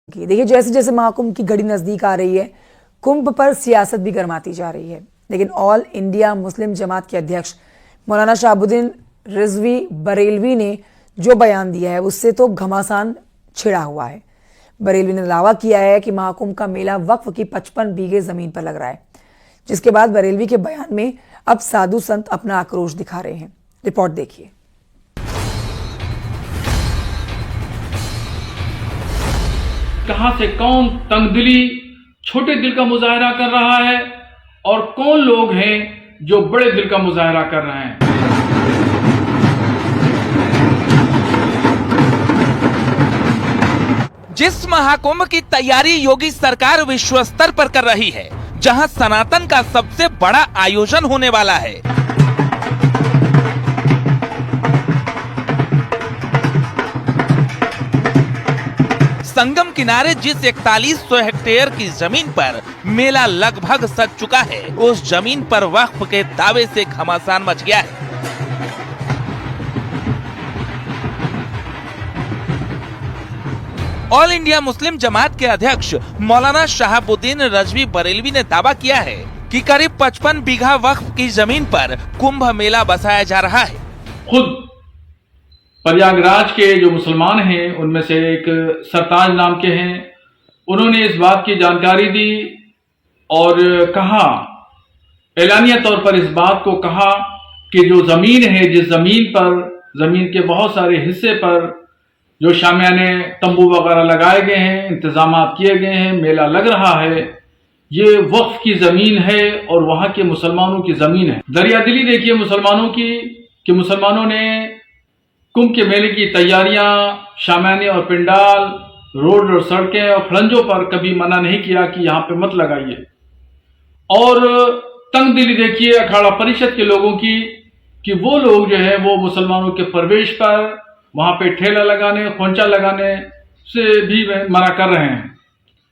देखिए, जैसे जैसे महाकुंभ की घड़ी नजदीक आ रही है, कुंभ पर सियासत भी गर्माती जा रही है। लेकिन ऑल इंडिया मुस्लिम जमात के अध्यक्ष मौलाना शहाबुद्दीन रिजवी बरेलवी ने जो बयान दिया है उससे तो घमासान छिड़ा हुआ है। बरेलवी ने दावा किया है कि महाकुंभ का मेला वक्फ की 55 बीघे जमीन पर लग रहा है, जिसके बाद बरेलवी के बयान में अब साधु संत अपना आक्रोश दिखा रहे हैं। रिपोर्ट देखिए। कहां से कौन तंगदिली छोटे दिल का मुजाहरा कर रहा है और कौन लोग हैं जो बड़े दिल का मुजाहरा कर रहे हैं। जिस महाकुंभ की तैयारी योगी सरकार विश्व स्तर पर कर रही है, जहां सनातन का सबसे बड़ा आयोजन होने वाला है, संगम किनारे जिस 4100 हेक्टेयर की जमीन पर मेला लगभग सज चुका है, उस जमीन पर वक्फ के दावे से घमासान मच गया है। ऑल इंडिया मुस्लिम जमात के अध्यक्ष मौलाना शहाबुद्दीन रिजवी बरेलवी ने दावा किया है कि करीब 55 बीघा वक्फ की जमीन पर कुंभ मेला बसाया जा रहा है। खुद प्रयागराज के जो मुसलमान हैं उनमें से एक सरताज नाम के हैं, उन्होंने इस बात की जानकारी दी और कहा, एलानिया तौर पर इस बात को कहा कि जो जमीन है, जिस जमीन पर, जमीन के बहुत सारे हिस्से पर जो शामियाने तंबू वगैरह लगाए गए हैं, इंतजाम किए गए हैं, मेला लग रहा है, ये वक्फ की जमीन है और वहां के मुसलमानों की जमीन है। दरियादिली देखिए मुसलमानों की कि मुसलमानों ने कुंभ के मेले की तैयारियां, शामियाने और पिंडाल, रोड और सड़कें और फलंजों पर कभी मना नहीं किया कि यहां पे मत लगाइए। और तंगदिली देखिए अखाड़ा परिषद के लोगों की कि वो लोग जो है वो मुसलमानों के प्रवेश पर वहां पे ठेला लगाने, खोंचा लगाने से भी मना कर रहे हैं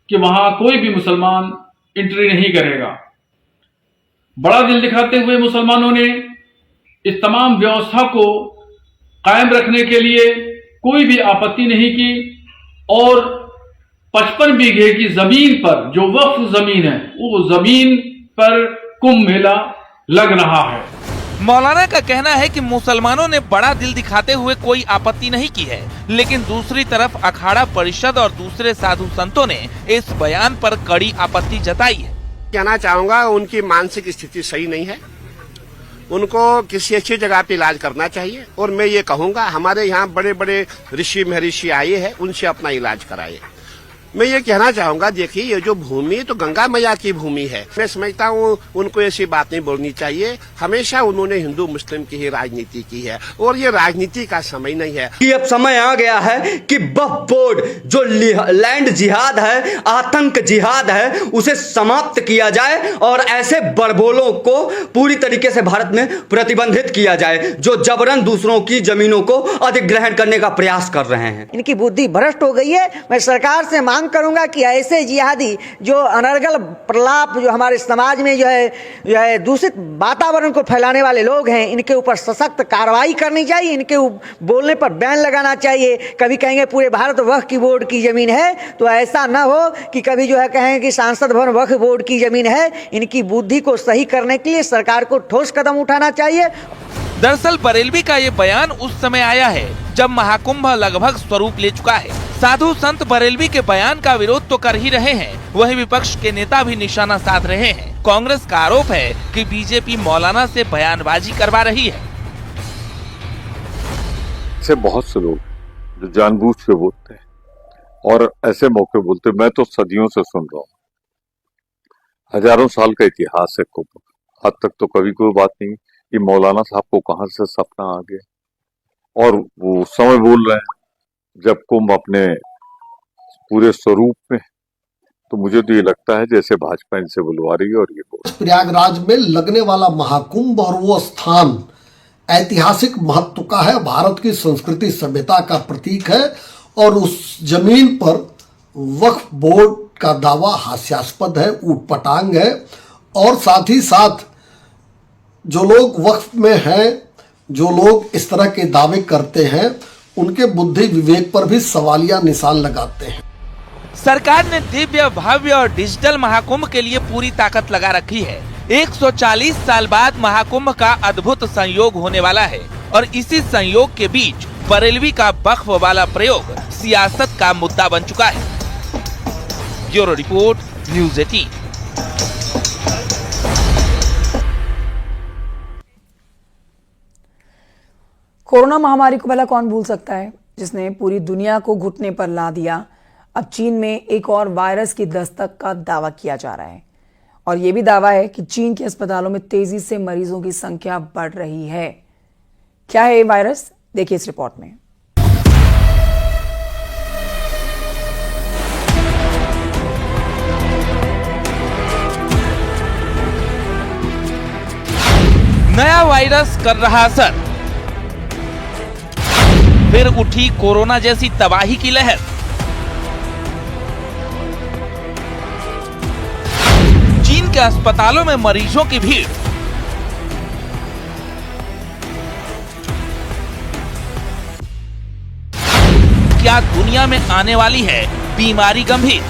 कि वहां कोई भी मुसलमान एंट्री नहीं करेगा। बड़ा दिल दिखाते हुए मुसलमानों ने इस तमाम व्यवस्था को कायम रखने के लिए कोई भी आपत्ति नहीं की और 55 बीघे की जमीन पर, जो वक्फ जमीन है, वो जमीन पर कुंभ मेला लग रहा है। मौलाना का कहना है कि मुसलमानों ने बड़ा दिल दिखाते हुए कोई आपत्ति नहीं की है, लेकिन दूसरी तरफ अखाड़ा परिषद और दूसरे साधु संतों ने इस बयान पर कड़ी आपत्ति जताई है। कहना चाहूंगा, उनकी मानसिक स्थिति सही नहीं है, उनको किसी अच्छी जगह पे इलाज करना चाहिए। और मैं ये कहूंगा, हमारे यहाँ बड़े बड़े ऋषि महर्षि आए हैं, उनसे अपना इलाज कराइए। मैं ये कहना चाहूंगा, देखिए ये जो भूमि तो गंगा मैया की भूमि है। मैं समझता हूँ उनको ऐसी बात नहीं बोलनी चाहिए। हमेशा उन्होंने हिंदू मुस्लिम की ही राजनीति की है और ये राजनीति का समय नहीं है। कि अब समय आ गया है कि वक्फ बोर्ड जो लैंड जिहाद है, आतंक जिहाद है, उसे समाप्त किया जाए और ऐसे बड़बोलों को पूरी तरीके से भारत में प्रतिबंधित किया जाए जो जबरन दूसरों की जमीनों को अधिग्रहण करने का प्रयास कर रहे हैं। इनकी बुद्धि भ्रष्ट हो गई है। मैं सरकार से मांग करूंगा कि ऐसे जिहादी जो अनर्गल प्रलाप जो हमारे समाज में जो है दूषित वातावरण को फैलाने वाले लोग हैं, इनके ऊपर सशक्त कार्रवाई करनी चाहिए। इनके बोलने पर बैन लगाना चाहिए। कभी कहेंगे पूरे भारत वक्फ की बोर्ड की जमीन है, तो ऐसा ना हो कि कभी जो है कहें कि सांसद भवन वक्फ बोर्ड की जमीन है। इनकी बुद्धि को सही करने के लिए सरकार को ठोस कदम उठाना चाहिए। दरअसल बरेलवी का ये बयान उस समय आया है जब महाकुंभ लगभग स्वरूप ले चुका है। साधु संत बरेलवी के बयान का विरोध तो कर ही रहे हैं, वहीं विपक्ष के नेता भी निशाना साध रहे हैं। कांग्रेस का आरोप है कि बीजेपी मौलाना से बयानबाजी करवा रही है। ऐसे बहुत से लोग जो जानबूझ के बोलते हैं और ऐसे मौके बोलते हैं। मैं तो सदियों से सुन रहा हूँ, हजारों साल का इतिहास है कुंभ। आज तक तो कभी कोई बात नहीं कि मौलाना साहब को कहां से सपना आ गया और वो समय बोल रहे हैं जब कुंभ अपने पूरे स्वरूप में। तो मुझे तो ये लगता है जैसे भाजपा इनसे बुलवा रही है और ये बोल। प्रयागराज में लगने वाला महाकुंभ और वो स्थान ऐतिहासिक महत्व का है, भारत की संस्कृति सभ्यता का प्रतीक है और उस जमीन पर वक्फ बोर्ड का दावा हास्यास्पद है, ऊटपटांग है। और साथ ही साथ जो लोग वक्फ में हैं, जो लोग इस तरह के दावे करते हैं, उनके बुद्धि विवेक पर भी सवालिया निशान लगाते हैं। सरकार ने दिव्य, भव्य और डिजिटल महाकुंभ के लिए पूरी ताकत लगा रखी है। 140 साल बाद महाकुंभ का अद्भुत संयोग होने वाला है और इसी संयोग के बीच बरेलवी का वक्फ वाला प्रयोग सियासत का मुद्दा बन चुका है। Bureau report, news 18। कोरोना महामारी को भला कौन भूल सकता है, जिसने पूरी दुनिया को घुटने पर ला दिया। अब चीन में एक और वायरस की दस्तक का दावा किया जा रहा है और यह भी दावा है कि चीन के अस्पतालों में तेजी से मरीजों की संख्या बढ़ रही है। क्या है ये वायरस, देखिए इस रिपोर्ट में। नया वायरस कर रहा असर, फिर उठी कोरोना जैसी तबाही की लहर। चीन के अस्पतालों में मरीजों की भीड़। क्या दुनिया में आने वाली है बीमारी गंभीर?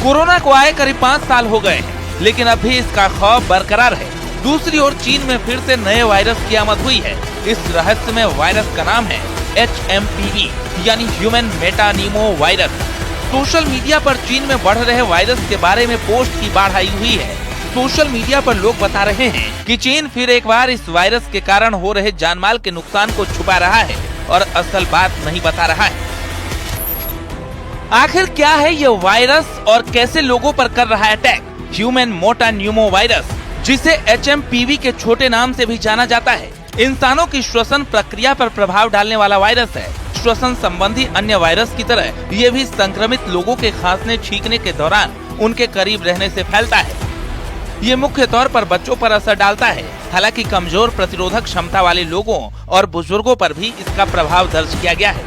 कोरोना को आए करीब 5 साल हो गए, लेकिन अब भी इसका खौफ बरकरार है। दूसरी ओर चीन में फिर से नए वायरस की आमद हुई है। इस रहस्यमय वायरस का नाम है HMPV यानी ह्यूमन मेटानिमो वायरस। सोशल मीडिया पर चीन में बढ़ रहे वायरस के बारे में पोस्ट की बाढ़ आई हुई है। सोशल मीडिया पर लोग बता रहे हैं कि चीन फिर एक बार इस वायरस के कारण हो रहे जानमाल के नुकसान को छुपा रहा है और असल बात नहीं बता रहा है। आखिर क्या है ये वायरस और कैसे लोगों पर कर रहा है अटैक? ह्यूमन मेटानिमो वायरस, जिसे HMPV के छोटे नाम से भी जाना जाता है, इंसानों की श्वसन प्रक्रिया पर प्रभाव डालने वाला वायरस है। श्वसन संबंधी अन्य वायरस की तरह ये भी संक्रमित लोगों के खांसने छींकने के दौरान उनके करीब रहने से फैलता है। ये मुख्य तौर पर बच्चों पर असर डालता है। हालांकि कमजोर प्रतिरोधक क्षमता वाले लोगों और बुजुर्गों पर भी इसका प्रभाव दर्ज किया गया है।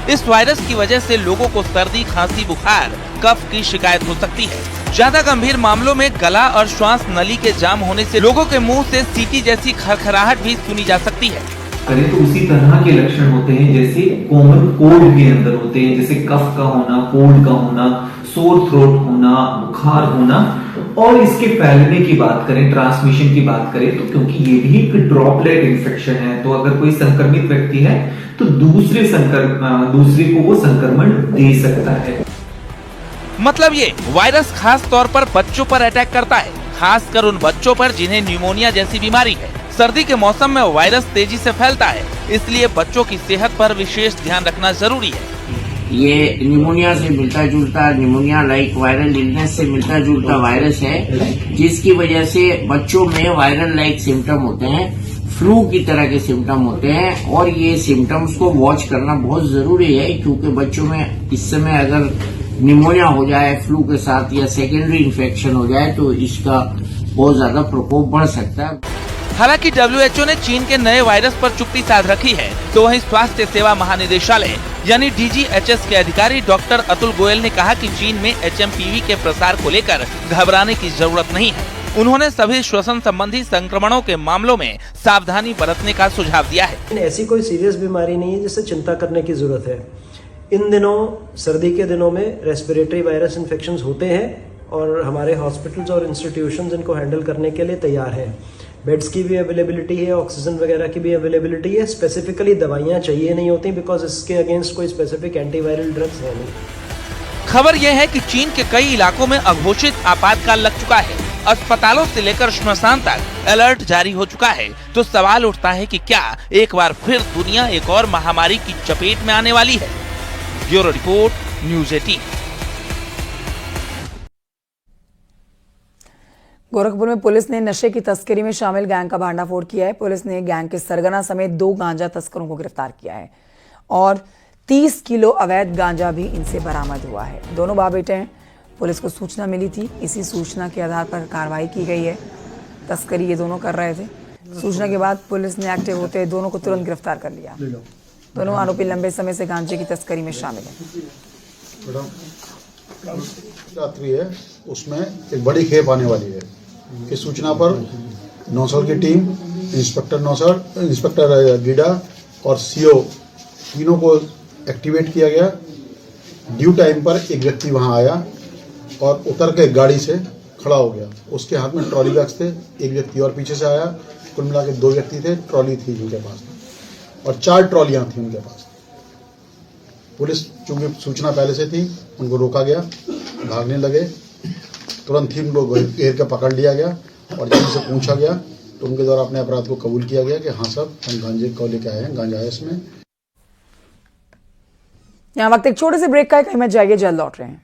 इस वायरस की वजह से लोगों को सर्दी, खांसी, बुखार, कफ की शिकायत हो सकती है। ज्यादा गंभीर मामलों में गला और श्वास नली के जाम होने से लोगों के मुंह से सीटी जैसी खरखराहट भी सुनी जा सकती है। करें तो उसी तरह के लक्षण होते हैं जैसे कॉमन कोल्ड के अंदर होते हैं, जैसे कफ का होना, कोल्ड का होना, सोर थ्रोट होना, बुखार होना। और इसके फैलने की बात करें, ट्रांसमिशन की बात करें, तो क्योंकि ये भी एक ड्रॉपलेट इन्फेक्शन है, तो अगर कोई संक्रमित व्यक्ति है तो दूसरे को वो संक्रमण दे सकता है। मतलब ये वायरस खास तौर पर बच्चों पर अटैक करता है, खासकर उन बच्चों पर जिन्हें न्यूमोनिया जैसी बीमारी है। सर्दी के मौसम में वायरस तेजी से फैलता है, इसलिए बच्चों की सेहत पर विशेष ध्यान रखना जरूरी है। ये निमोनिया से मिलता जुलता, निमोनिया लाइक वायरल इलनेस से मिलता जुलता वायरस है, जिसकी वजह से बच्चों में वायरल लाइक सिम्टम होते हैं, फ्लू की तरह के सिम्टम होते हैं। और ये सिम्टम्स को वॉच करना बहुत जरूरी है, क्योंकि बच्चों में इस समय अगर निमोनिया हो जाए फ्लू के साथ या सेकेंडरी इन्फेक्शन हो जाए तो इसका बहुत ज्यादा प्रकोप बढ़ सकता है। हालांकि WHO ने चीन के नए वायरस पर चुप्पी साध रखी है, तो वहीं स्वास्थ्य सेवा महानिदेशालय यानी DGHS के अधिकारी डॉक्टर अतुल गोयल ने कहा कि चीन में HMPV के प्रसार को लेकर घबराने की जरूरत नहीं है। उन्होंने सभी श्वसन संबंधी संक्रमणों के मामलों में सावधानी बरतने का सुझाव दिया है। ऐसी कोई सीरियस बीमारी नहीं है जिससे चिंता करने की जरूरत है। इन दिनों, सर्दी के दिनों में रेस्पिरेटरी वायरस इन्फेक्शंस होते हैं और हमारे हॉस्पिटल्स और इंस्टीट्यूशंस इनको हैंडल करने के लिए तैयार हैं। बेड्स की भी अवेलेबिलिटी है, ऑक्सीजन वगैरह की भी अवेलेबिलिटी है। स्पेसिफिकली दवाइयाँ चाहिए नहीं होती, बिकॉज इसके अगेंस्ट कोई स्पेसिफिक एंटीवायरल ड्रग्स है नहीं। खबर यह है कि चीन के कई इलाकों में अघोषित आपातकाल लग चुका है। अस्पतालों से लेकर श्मशान तक अलर्ट जारी हो चुका है। तो सवाल उठता है कि क्या एक बार फिर दुनिया एक और महामारी की चपेट में आने वाली है? Bureau report, news 18। गोरखपुर में पुलिस ने नशे की तस्करी में शामिल गैंग का भांडाफोड़ किया है। पुलिस ने गैंग के सरगना समेत 2 गांजा तस्करों को गिरफ्तार किया है और 30 किलो अवैध गांजा भी इनसे बरामद हुआ है। दोनों बाप बेटे हैं। पुलिस को सूचना मिली थी, इसी सूचना के आधार पर कार्रवाई की गई है। तस्करी ये दोनों कर रहे थे। सूचना के बाद पुलिस ने एक्टिव होते दोनों को तुरंत गिरफ्तार कर लिया। दोनों आरोपी लंबे समय से गांजे की तस्करी में शामिल हैं। रात्रि है, उसमें एक बड़ी खेप आने वाली है। इस सूचना पर नौसर की टीम, इंस्पेक्टर गीडा और CO तीनों को एक्टिवेट किया गया। ड्यू टाइम पर एक व्यक्ति वहां आया और उतर के गाड़ी से खड़ा हो गया। उसके हाथ में ट्रॉली बैग्स थे। एक व्यक्ति और पीछे से आया। कुल मिला के 2 व्यक्ति थे। ट्रॉली थी उनके पास और 4 ट्रॉलियां थी उनके पास। पुलिस चूंकि सूचना पहले से थी, उनको रोका गया। भागने लगे, तुरंत ही उनको घेर के पकड़ लिया गया और जब उनसे पूछा गया तो उनके द्वारा अपने अपराध को कबूल किया गया कि हाँ साहब, हम गांजे को लेके आए हैं, गांजा है इसमें। यहाँ वक्त एक छोटे से ब्रेक का है, कहीं मत जाइए, जल्द लौट रहे हैं।